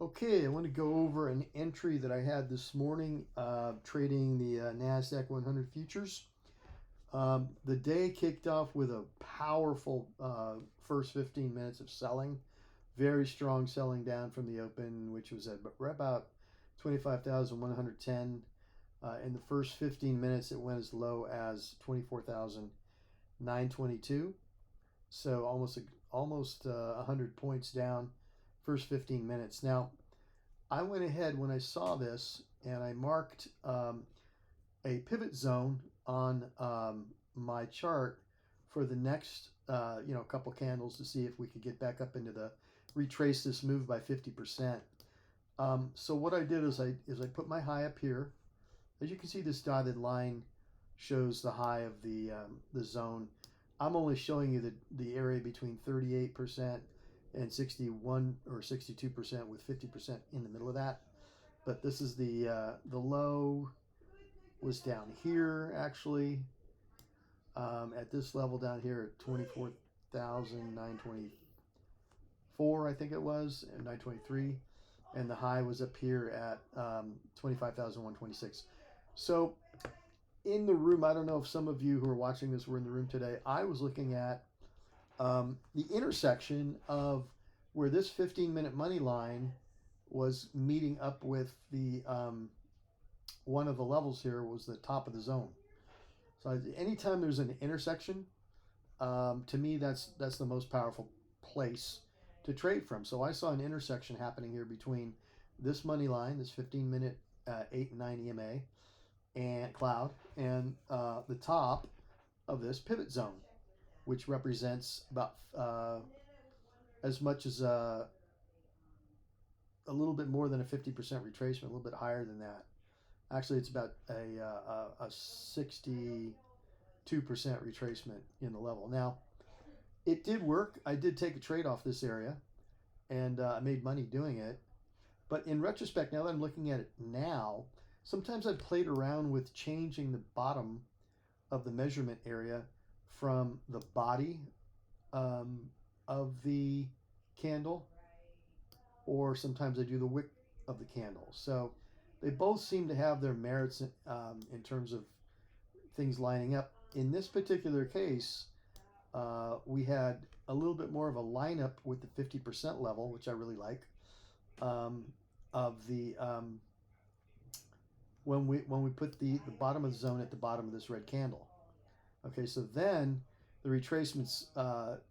Okay, I want to go over an entry that I had this morning trading the NASDAQ 100 futures. The day kicked off with a powerful first 15 minutes of selling. Very strong selling down from the open, which was at about 25,110. In the first 15 minutes, it went as low as 24,922. So almost 100 points down first 15 minutes. Now, I went ahead when I saw this and I marked a pivot zone on my chart for the next couple candles to see if we could get back up into the retrace this move by 50%. So what I did is I put my high up here. As you can see, this dotted line shows the high of the zone. I'm only showing you the area between 38% and 61 or 62% with 50% in the middle of that. But this is the low was down here actually at this level down here at 24,924, I think it was, and 923, and the high was up here at 25,126. So in the room, I don't know if some of you who are watching this were in the room today. I was looking at the intersection of where this 15-minute money line was meeting up with the one of the levels here was the top of the zone. So anytime there's an intersection, to me that's the most powerful place to trade from. So I saw an intersection happening here between this money line, this 15-minute 8 and 9 EMA and cloud, and the top of this pivot zone, which represents about as much as a little bit more than a 50% retracement, a little bit higher than that. Actually, it's about a 62% retracement in the level. Now, it did work. I did take a trade off this area, and I made money doing it. But in retrospect, now that I'm looking at it now, sometimes I've played around with changing the bottom of the measurement area from the body of the candle, or sometimes I do the wick of the candle. So they both seem to have their merits in terms of things lining up. In this particular case, we had a little bit more of a lineup with the 50% level, which I really like, of the when we put the bottom of the zone at the bottom of this red candle. Okay, so then the retracements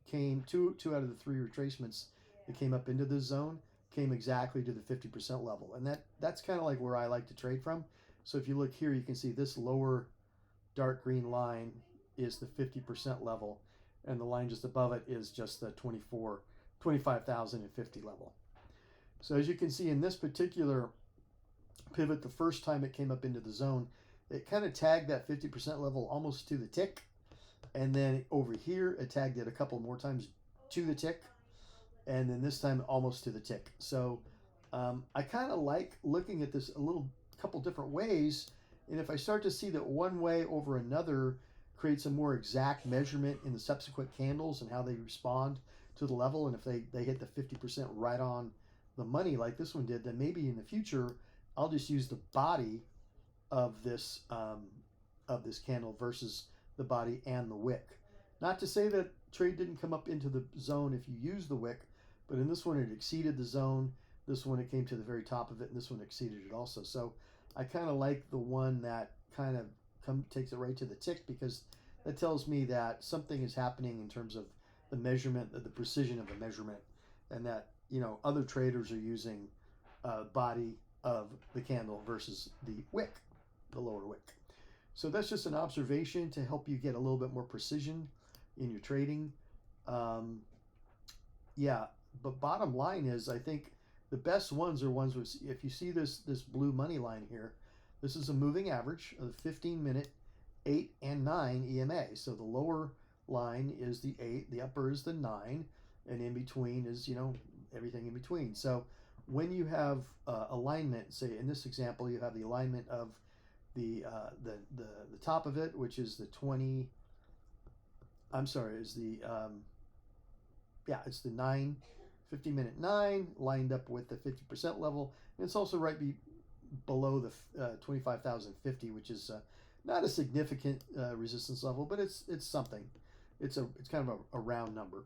came, two out of the three retracements that came up into this zone came exactly to the 50% level. And that's kind of like where I like to trade from. So if you look here, you can see this lower dark green line is the 50% level, and the line just above it is just the 25,050 level. So as you can see in this particular pivot, the first time it came up into the zone, it kind of tagged that 50% level almost to the tick. And then over here, it tagged it a couple more times to the tick. And then this time almost to the tick. So I kind of like looking at this couple different ways. And if I start to see that one way over another creates a more exact measurement in the subsequent candles and how they respond to the level, and if they hit the 50% right on the money like this one did, then maybe in the future I'll just use the body of this candle versus the body and the wick. Not to say that trade didn't come up into the zone if you use the wick, but in this one it exceeded the zone. This one it came to the very top of it, and this one exceeded it also. So I kind of like the one that kind of takes it right to the tick, because that tells me that something is happening in terms of the measurement, the precision of the measurement, and that other traders are using body of the candle versus the wick, the lower wick. So that's just an observation to help you get a little bit more precision in your trading. Yeah, but bottom line is, I think the best ones are ones with, if you see this blue money line here, this is a moving average of the 15-minute 8 and 9 EMA. So the lower line is the 8, the upper is the 9, and in between is everything in between. So when you have alignment, say in this example, you have the alignment of the top of it, which is the 20. I'm sorry, is the it's the 9 15-minute 9 lined up with the 50% level, and it's also right below the 25,050, which is not a significant resistance level, but it's something. It's kind of a round number.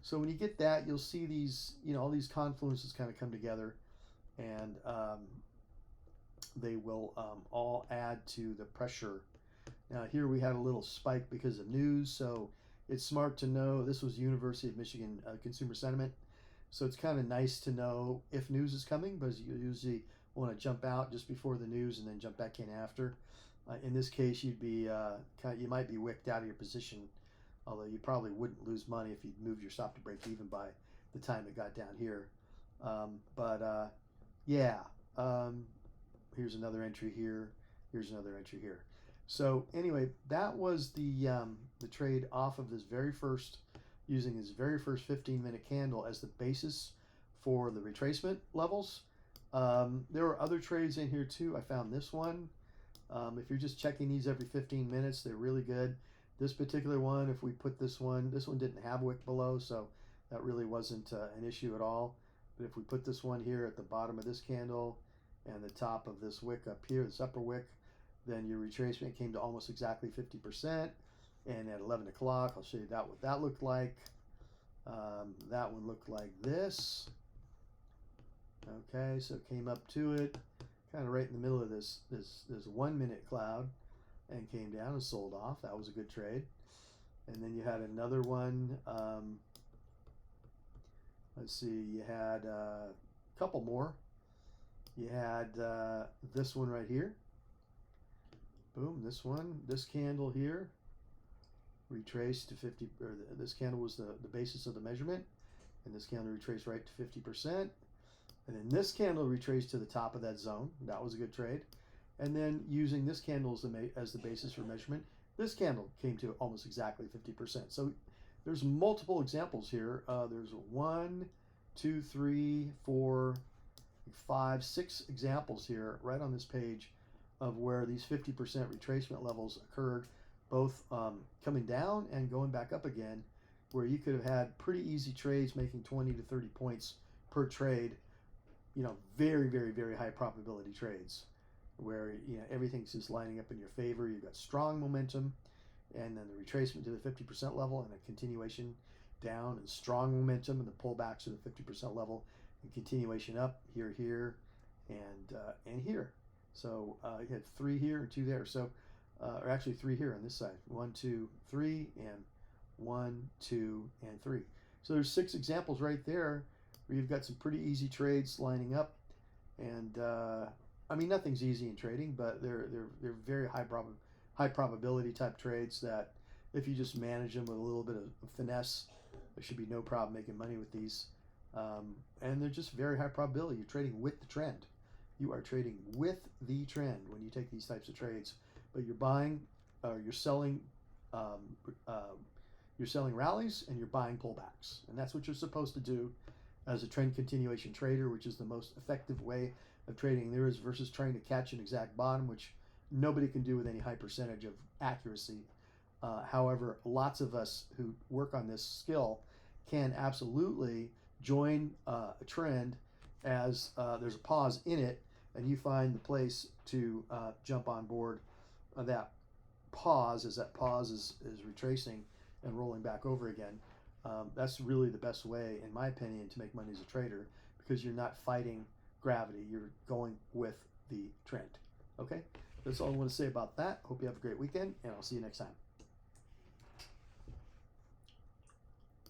So when you get that, you'll see these, all these confluences kind of come together, and they will all add to the pressure. Now here we had a little spike because of news, so it's smart to know. This was University of Michigan consumer sentiment, so it's kind of nice to know if news is coming, because you usually want to jump out just before the news and then jump back in after. In this case, you'd be you might be wicked out of your position, although you probably wouldn't lose money if you'd moved your stop to break even by the time it got down here. Yeah, here's another entry here. Here's another entry here. So anyway, that was the trade off of this very first, using this very first 15-minute candle as the basis for the retracement levels. There were other trades in here too. I found this one. If you're just checking these every 15 minutes, they're really good. This particular one, if we put this one didn't have wick below, so that really wasn't an issue at all. But if we put this one here at the bottom of this candle and the top of this wick up here, this upper wick, then your retracement came to almost exactly 50%. And at 11 o'clock, I'll show you what that looked like. That one looked like this. Okay, so it came up to it, kind of right in the middle of this 1 minute cloud, and came down and sold off. That was a good trade. And then you had another one. Let's see, you had a couple more. You had this one right here. Boom, this one, this candle here, retraced to 50, or this candle was the basis of the measurement, and this candle retraced right to 50%. And then this candle retraced to the top of that zone. That was a good trade. And then using this candle as the basis for measurement, this candle came to almost exactly 50%. So there's multiple examples here. There's 1, 2, 3, 4, 5, 6 examples here right on this page of where these 50% retracement levels occurred, both coming down and going back up again, where you could have had pretty easy trades making 20 to 30 points per trade. Very, very, very high probability trades where everything's just lining up in your favor. You've got strong momentum, and then the retracement to the 50% level and a continuation down, and strong momentum and the pullbacks to the 50% level and continuation up here, and here. So you had 3 here and 2 there. So, or actually 3 here on this side. 1, 2, 3, and 1, 2, and 3. So there's 6 examples right there where you've got some pretty easy trades lining up, and I mean, nothing's easy in trading, but they're very high probability type trades that if you just manage them with a little bit of finesse, there should be no problem making money with these. And they're just very high probability. You're trading with the trend. You are trading with the trend when you take these types of trades, but you're buying, you're selling rallies, and you're buying pullbacks, and that's what you're supposed to do as a trend continuation trader, which is the most effective way of trading there is, versus trying to catch an exact bottom, which nobody can do with any high percentage of accuracy. However, lots of us who work on this skill can absolutely join a trend as there's a pause in it, and you find the place to jump on board that pause as that pause is retracing and rolling back over again. That's really the best way, in my opinion, to make money as a trader, because you're not fighting gravity. You're going with the trend. Okay? That's all I want to say about that. Hope you have a great weekend, and I'll see you next time.